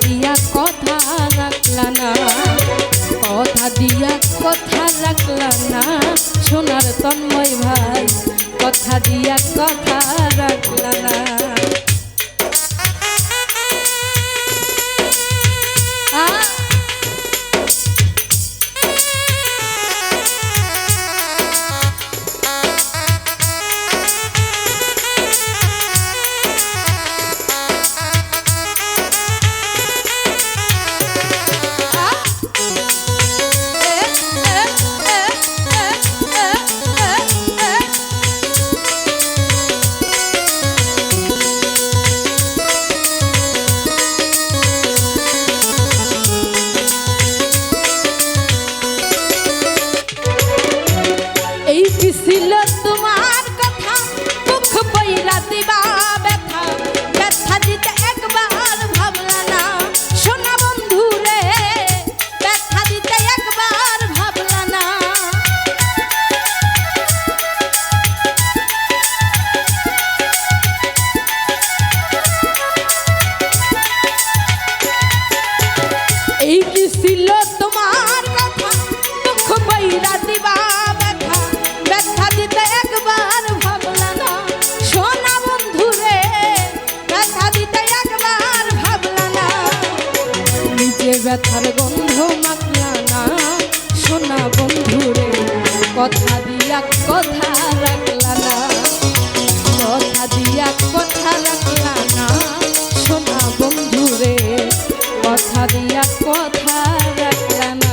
দিয়া কথা রাখলা না, কথা দিয়া কথা রাখলা না সোনার তন্ময় ভাই, কথা দিয়া কথা রাখলা না। ছিল তোমার কথা দুঃখ বইরা দিবা ব্যথা, ব্যথা দিতে একবার ভাবলা না সোনা বন্ধু রে, ব্যথা দিতে একবার ভাবলা না। এই কি ছিল তোমার কথা দুঃখ বইরা দিবা ব্যথা, ব্যথা দিতে একবার ভাবলা না সোনা বন্ধু রে, ব্যথা দিতে একবার ভাবলা না। নিজে ব্যথার গন্ধ মাখলা না সোনা বন্ধু রে, কথা দিয়া কথা রাখলা না, কথা দিয়া কথা রাখলা না সোনা বন্ধু রে, কথা দিয়া কথা রাখলা না।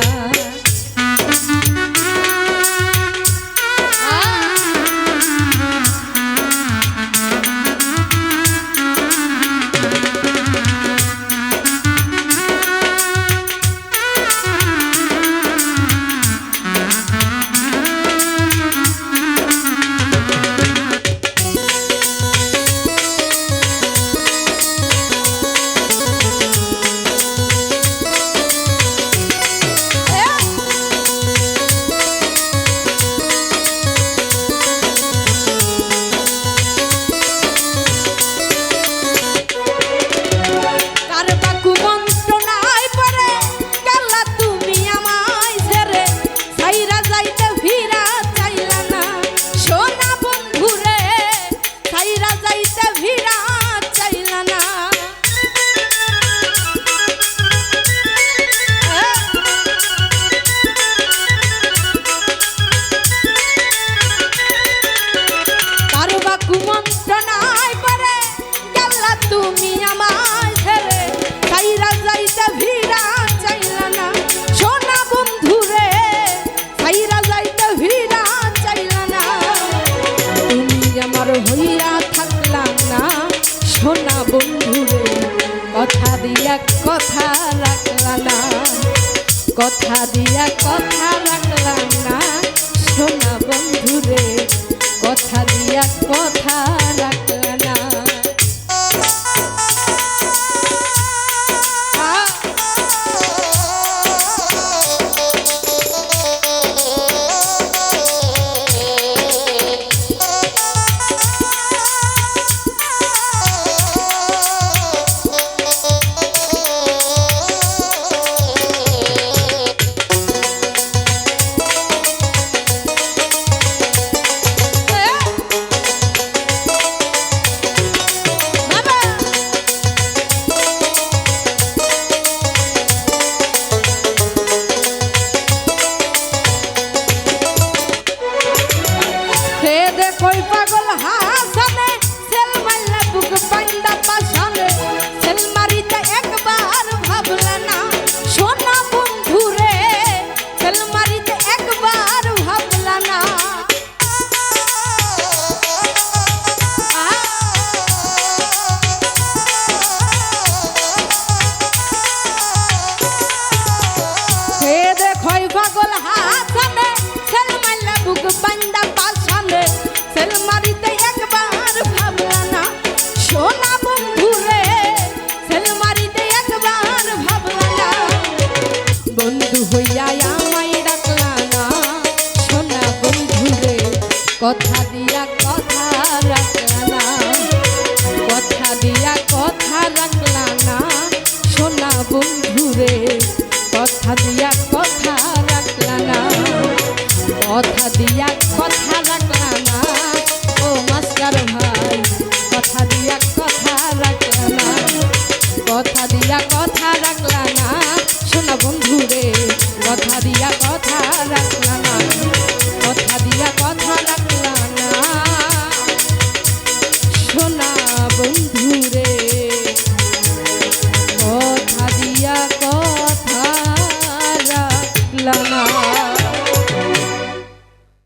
হইয়া থাকলাম না সোনা বন্ধুরে, কথা দিয়া কথা রাখলা না, কথা দিয়া কথা রাখলাম না সোনা বন্ধুরে, কথা দিয়া কথা রাখলা না। কথা দিয়া কথা রাখলা না, কথা দিয়া কথা রাখলা না সোনা ঘুরে